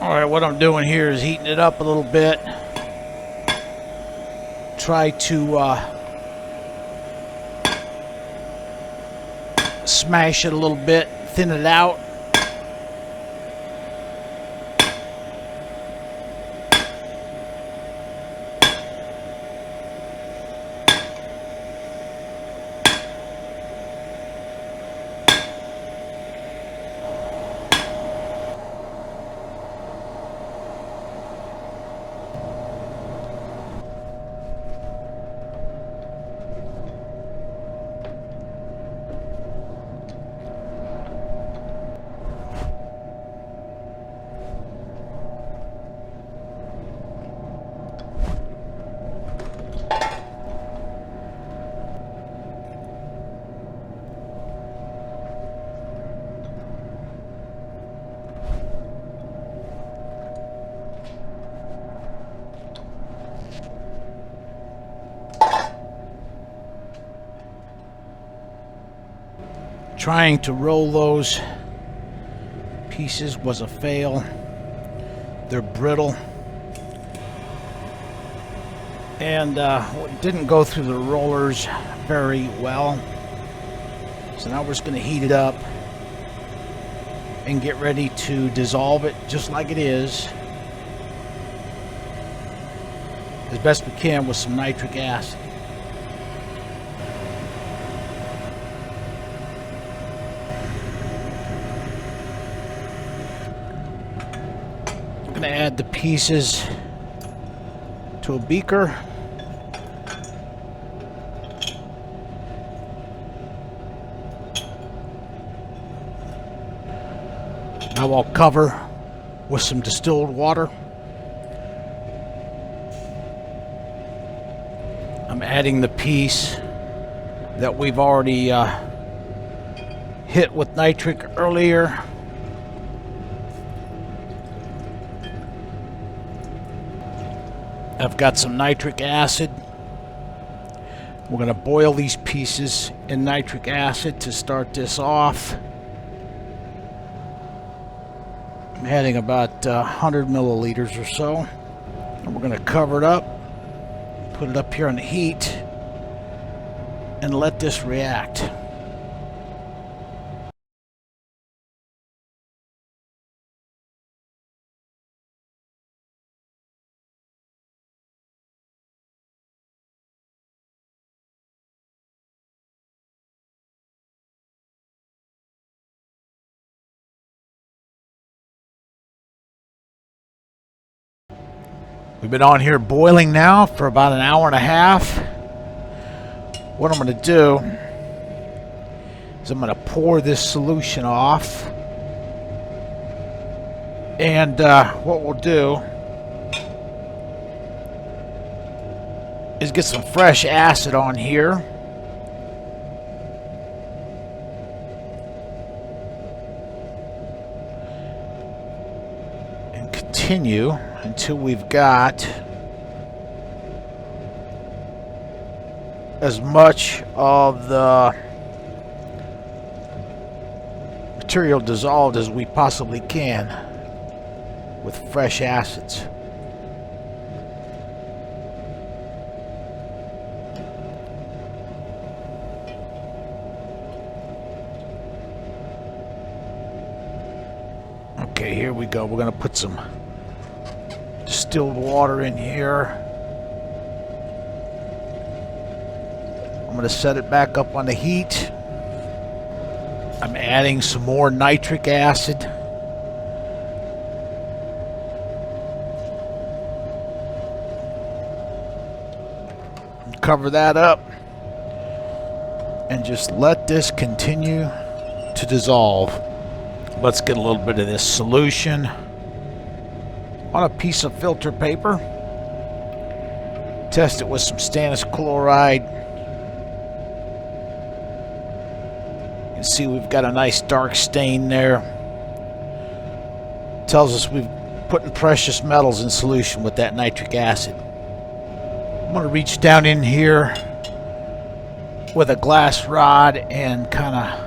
Alright, what I'm doing here is heating it up a little bit. Try to smash it a little bit, thin it out. Trying to roll those pieces was a fail. They're brittle and didn't go through the rollers very well. So now we're just going to heat it up and get ready to dissolve it just like it is, as best we can with some nitric acid. To add the pieces to a beaker. Now I'll cover with some distilled water. I'm adding the piece that we've already hit with nitric earlier. I've got some nitric acid. We're going to boil these pieces in nitric acid to start this off. I'm adding about 100 milliliters or so. And we're going to cover it up, put it up here on the heat, and let this react. We've been on here boiling now for about an hour and a half. What I'm going to do is I'm going to pour this solution off. And what we'll do is get some fresh acid on here. And continue until we've got as much of the material dissolved as we possibly can with fresh acids. Okay, here we go. We're going to put some distilled water in here. I'm going to set it back up on the heat. I'm adding some more nitric acid. Cover that up and just let this continue to dissolve. Let's get a little bit of this solution on a piece of filter paper. Test it with some stannous chloride. You can see we've got a nice dark stain there. Tells us we've put precious metals in solution with that nitric acid. I'm going to reach down in here with a glass rod and kind of...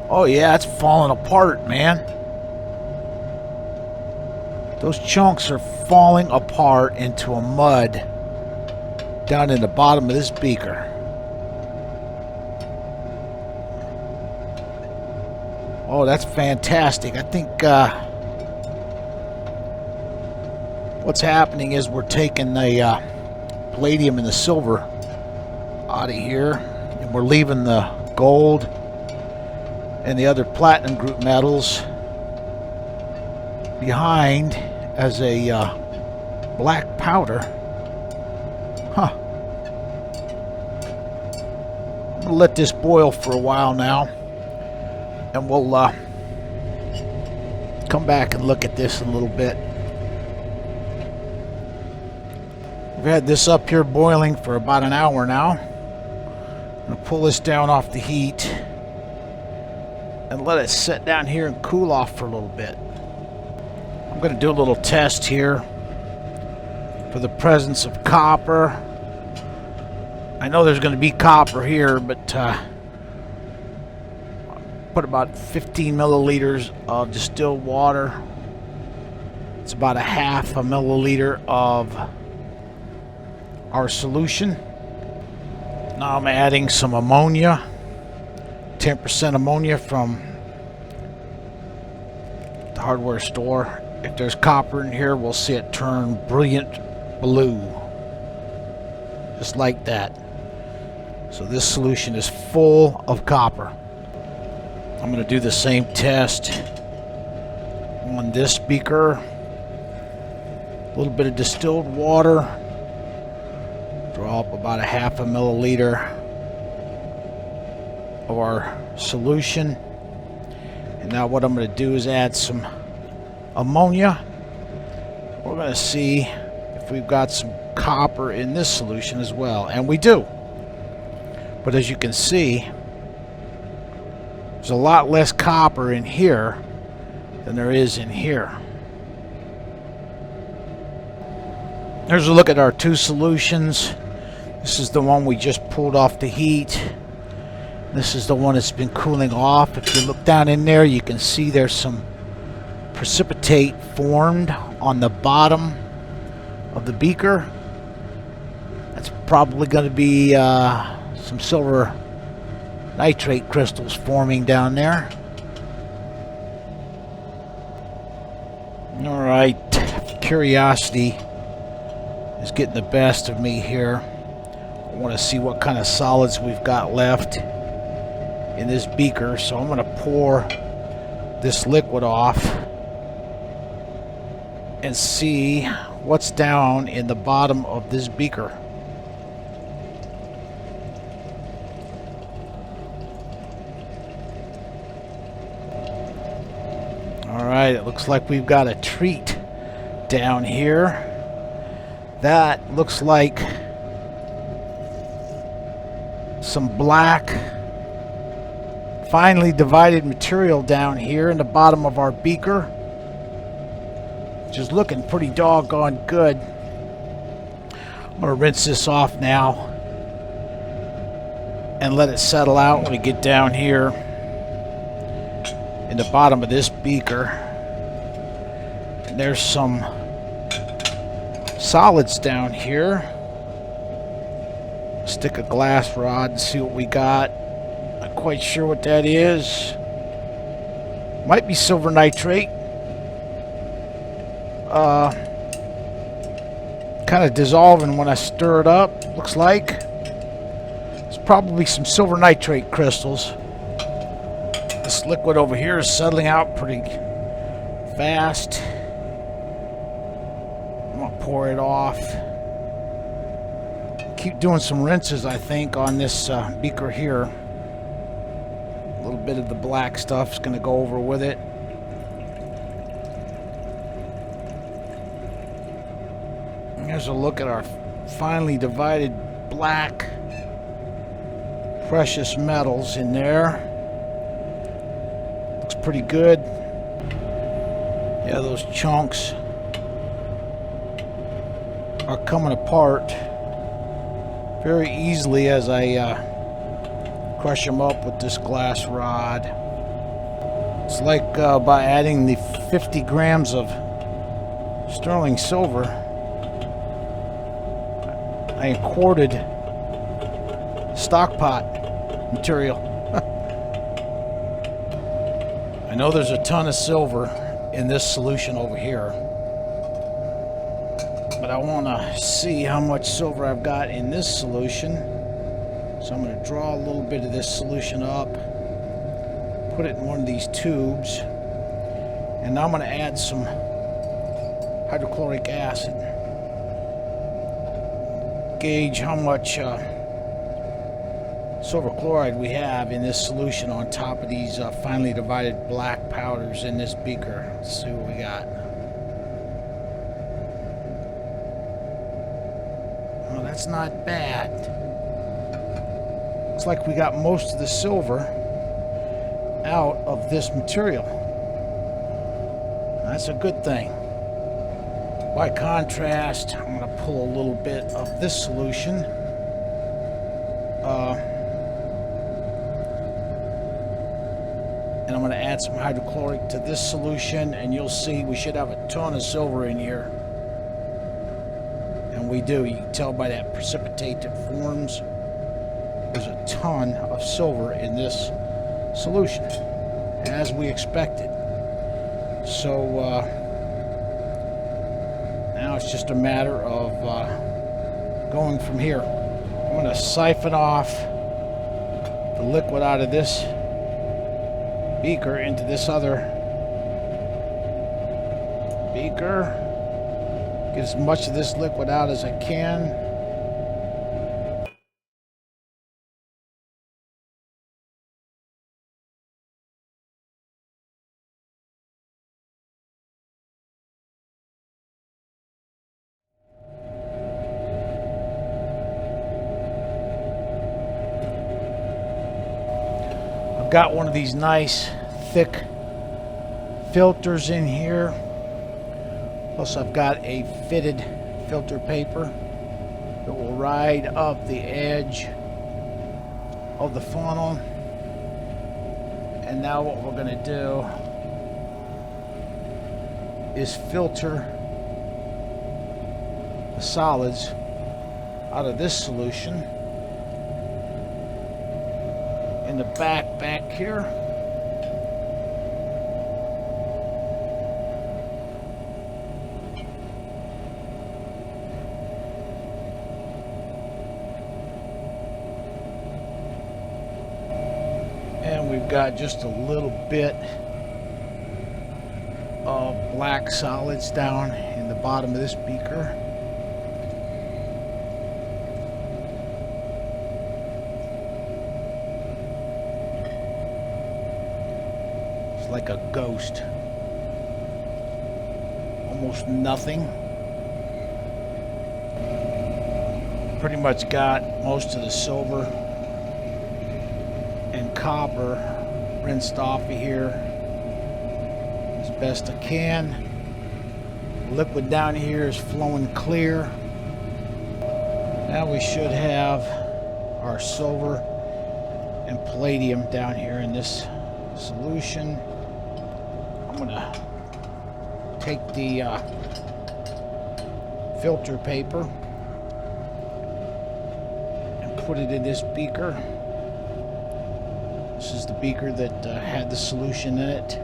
Oh yeah, it's falling apart, man. Those chunks are falling apart into a mud down in the bottom of this beaker. Oh, that's fantastic. I think what's happening is we're taking the palladium and the silver out of here, and we're leaving the gold and the other platinum group metals behind as a black powder. Huh. I'm gonna let this boil for a while now, and we'll come back and look at this a little bit. We've had this up here boiling for about an hour now. I'm gonna pull this down off the heat and let it sit down here and cool off for a little bit. I'm going to do a little test here for the presence of copper. I know there's going to be copper here, but put about 15 milliliters of distilled water. It's about a half a milliliter of our solution. Now I'm adding some ammonia, 10% ammonia from the hardware store. If there's copper in here, we'll see it turn brilliant blue. Just like that. So this solution is full of copper. I'm going to do the same test on this beaker. A little bit of distilled water. Drop about a half a milliliter of our solution. And now what I'm going to do is add some ammonia. We're going to see if we've got some copper in this solution as well, and we do. But as you can see, there's a lot less copper in here than there is in here. Here's a look at our two solutions. This is the one we just pulled off the heat. This is the one that's been cooling off. If you look down in there, you can see there's some precipitate formed on the bottom of the beaker. That's probably going to be some silver nitrate crystals forming down there. Alright, curiosity is getting the best of me here. I want to see what kind of solids we've got left in this beaker, so I'm going to pour this liquid off and see what's down in the bottom of this beaker. Alright, it looks like we've got a treat down here. That looks like some black, finely divided material down here in the bottom of our beaker, which is looking pretty doggone good. I'm going to rinse this off now and let it settle out when we get down here in the bottom of this beaker. And there's some solids down here. Stick a glass rod and see what we got. Not quite sure what that is. Might be silver nitrate. Kind of dissolving when I stir it up, looks like. It's probably some silver nitrate crystals. This liquid over here is settling out pretty fast. I'm gonna pour it off. Keep doing some rinses, I think, on this beaker here. A little bit of the black stuff is going to go over with it. And here's a look at our finely divided black precious metals in there. Looks pretty good. Yeah, those chunks are coming apart very easily as I crush them up with this glass rod. It's like by adding the 50 grams of sterling silver. I imported stockpot material. I know there's a ton of silver in this solution over here, but I want to see how much silver I've got in this solution. So I'm going to draw a little bit of this solution up, put it in one of these tubes, and now I'm going to add some hydrochloric acid. Gauge how much silver chloride we have in this solution on top of these finely divided black powders in this beaker. Let's see what we got. Oh, that's not bad. Looks like we got most of the silver out of this material. That's a good thing. By contrast, I'm going to pull a little bit of this solution. And I'm going to add some hydrochloric to this solution, and you'll see we should have a ton of silver in here. And we do. You can tell by that precipitate that forms. There's a ton of silver in this solution, as we expected. So now it's just a matter of going from here. I'm going to siphon off the liquid out of this beaker into this other beaker. Get as much of this liquid out as I can. Got one of these nice thick filters in here, plus I've got a fitted filter paper that will ride up the edge of the funnel. And now what we're going to do is filter the solids out of this solution in the back here. And we've got just a little bit of black solids down in the bottom of this beaker. Like a ghost. Almost nothing. Pretty much got most of the silver and copper rinsed off of here as best I can. The liquid down here is flowing clear. Now we should have our silver and palladium down here in this solution. I'm going to take the filter paper and put it in this beaker. This is the beaker that had the solution in it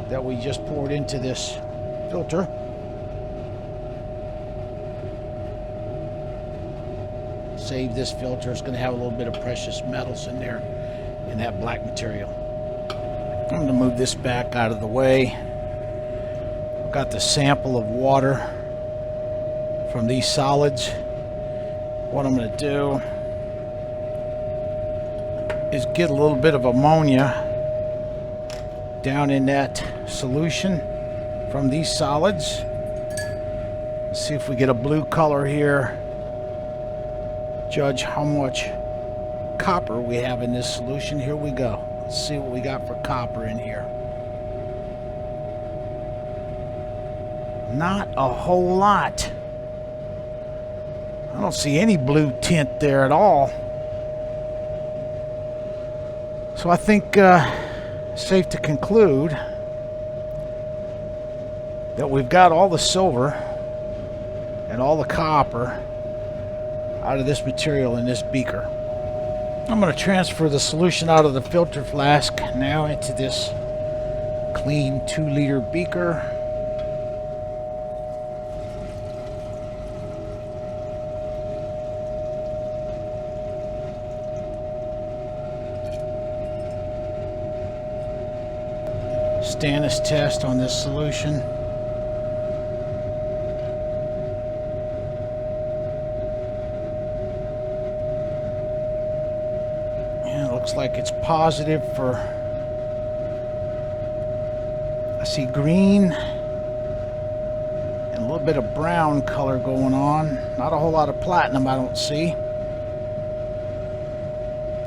that we just poured into this filter. Save this filter. It's going to have a little bit of precious metals in there in that black material. I'm going to move this back out of the way. I've got the sample of water from these solids. What I'm going to do is get a little bit of ammonia down in that solution from these solids. Let's see if we get a blue color here. Judge how much copper we have in this solution. Here we go. Let's see what we got for copper in here. Not a whole lot. I don't see any blue tint there at all. So I think safe to conclude that we've got all the silver and all the copper out of this material in this beaker. I'm going to transfer the solution out of the filter flask now into this clean 2-liter beaker. Stannous test on this solution. And it looks like it's positive for, I see green and a little bit of brown color going on. Not a whole lot of platinum I don't see.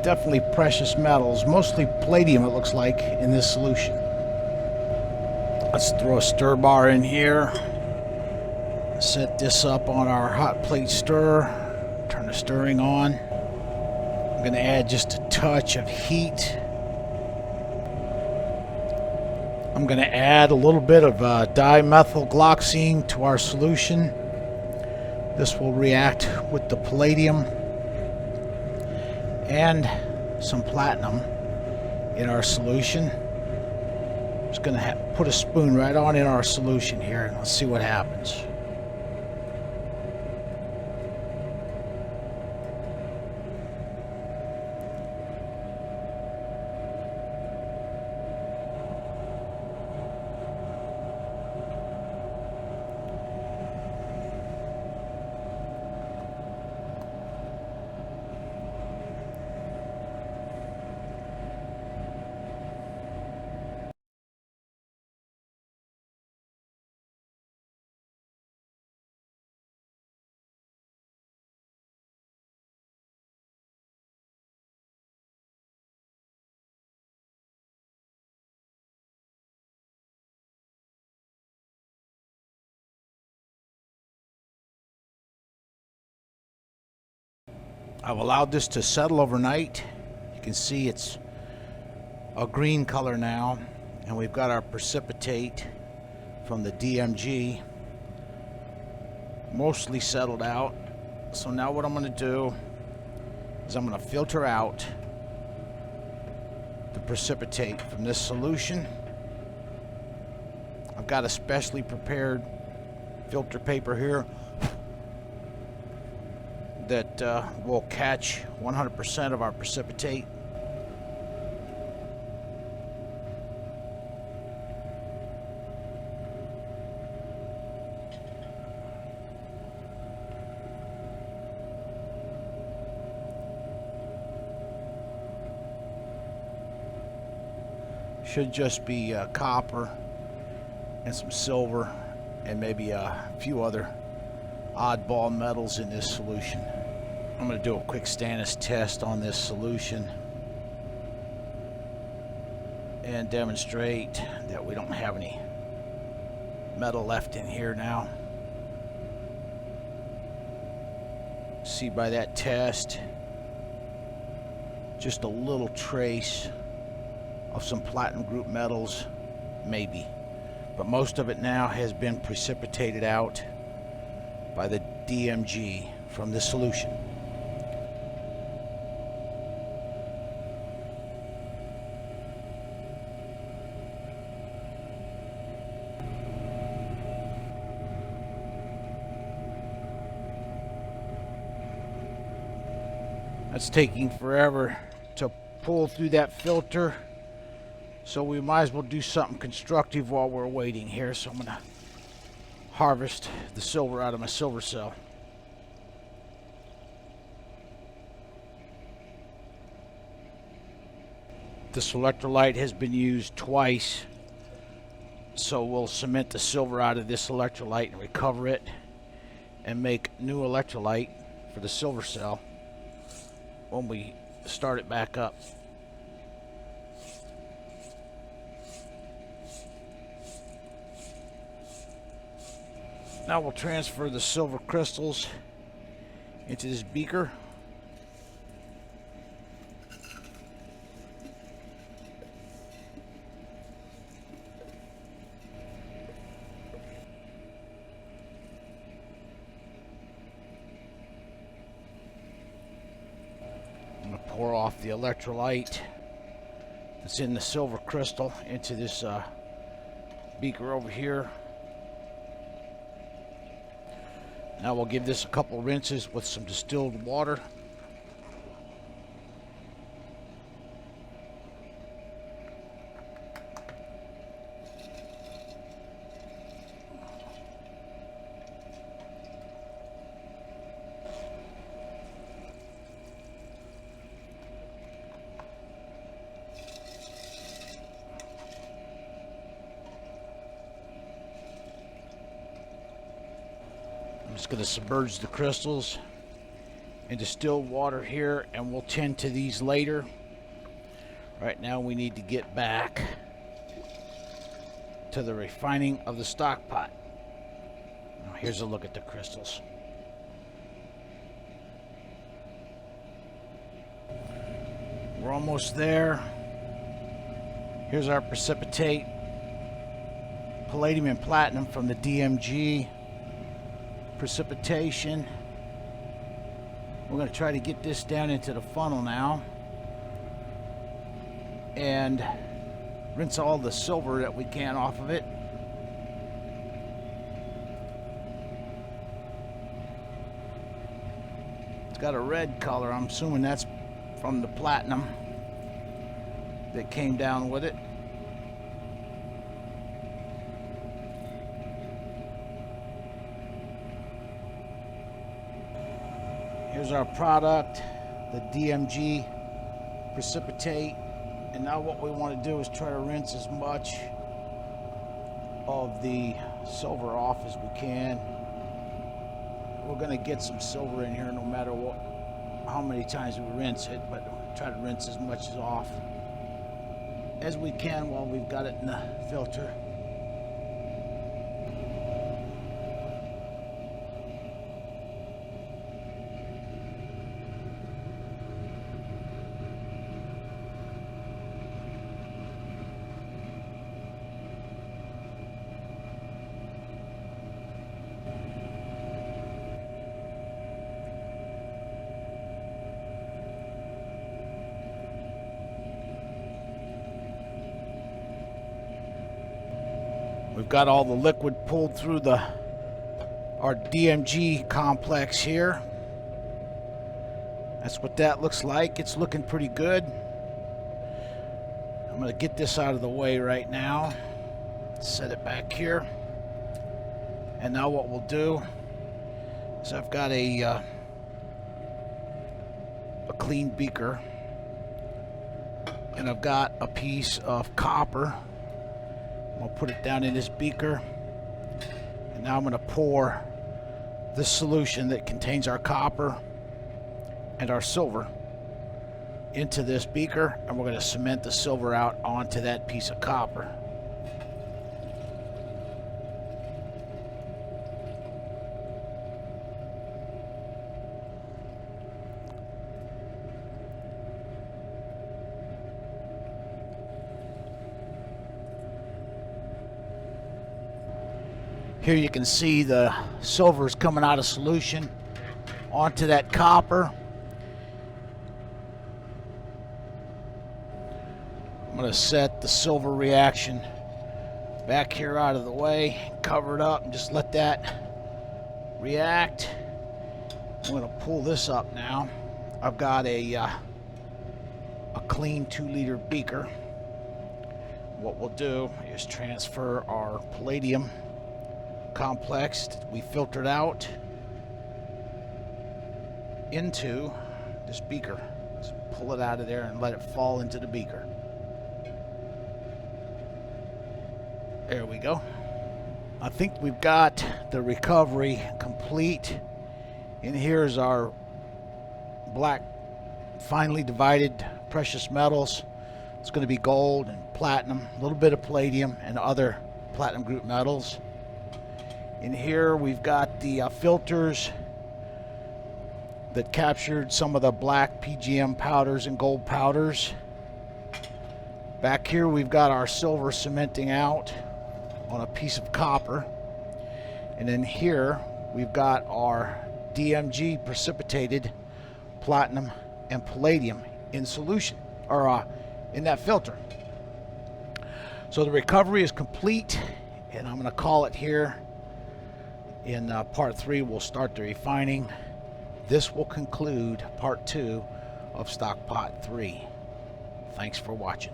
Definitely precious metals, mostly palladium it looks like in this solution. Let's throw a stir bar in here. Set this up on our hot plate stirrer. Turn the stirring on. I'm going to add just a touch of heat. I'm going to add a little bit of dimethylglycine to our solution. This will react with the palladium and some platinum in our solution. Just going to put a spoon right on in our solution here and let's see what happens. I've allowed this to settle overnight. You can see it's a green color now, and we've got our precipitate from the DMG mostly settled out. So now what I'm going to do is I'm going to filter out the precipitate from this solution. I've got a specially prepared filter paper here that will catch 100% of our precipitate. Should just be copper and some silver and maybe a few other oddball metals in this solution. I'm going to do a quick Stannous test on this solution and demonstrate that we don't have any metal left in here now. See by that test, just a little trace of some platinum group metals, maybe. But most of it now has been precipitated out by the DMG from the solution. It's taking forever to pull through that filter, so we might as well do something constructive while we're waiting here. So I'm going to harvest the silver out of my silver cell. This electrolyte has been used twice, so we'll cement the silver out of this electrolyte and recover it and make new electrolyte for the silver cell when we start it back up. Now we'll transfer the silver crystals into this beaker. off the electrolyte that's in the silver crystal into this beaker over here. Now we'll give this a couple rinses with some distilled water. I'm just going to submerge the crystals in distilled water here, and we'll tend to these later. Right now we need to get back to the refining of the stock pot. Now here's a look at the crystals. We're almost there. Here's our precipitate, palladium and platinum from the DMG precipitation. We're going to try to get this down into the funnel now and rinse all the silver that we can off of it. It's got a red color. I'm assuming that's from the platinum that came down with it. Here's our product, the DMG Precipitate. And now what we want to do is try to rinse as much of the silver off as we can. We're going to get some silver in here no matter what, how many times we rinse it, but try to rinse as much off as we can while we've got it in the filter. We've got all the liquid pulled through our DMG complex here. That's what that looks like. It's looking pretty good. I'm going to get this out of the way right now. Set it back here. And now what we'll do is I've got a clean beaker. And I've got a piece of copper. I'll put it down in this beaker, and now I'm going to pour this solution that contains our copper and our silver into this beaker, and we're going to cement the silver out onto that piece of copper. Here you can see the silver is coming out of solution onto that copper. I'm going to set the silver reaction back here out of the way, cover it up, and just let that react. I'm going to pull this up now. I've got a clean 2-liter beaker. What we'll do is transfer our palladium complex that we filtered out into this beaker. Just pull it out of there and let it fall into the beaker. There we go. I think we've got the recovery complete. And here's our black finely divided precious metals. It's going to be gold and platinum, a little bit of palladium and other platinum group metals. In here we've got the filters that captured some of the black PGM powders and gold powders. Back here we've got our silver cementing out on a piece of copper. And in here we've got our DMG precipitated platinum and palladium in solution, or in that filter. So the recovery is complete, and I'm going to call it here. In part 3, we'll start the refining. This will conclude part 2 of Stock Pot 3. Thanks for watching.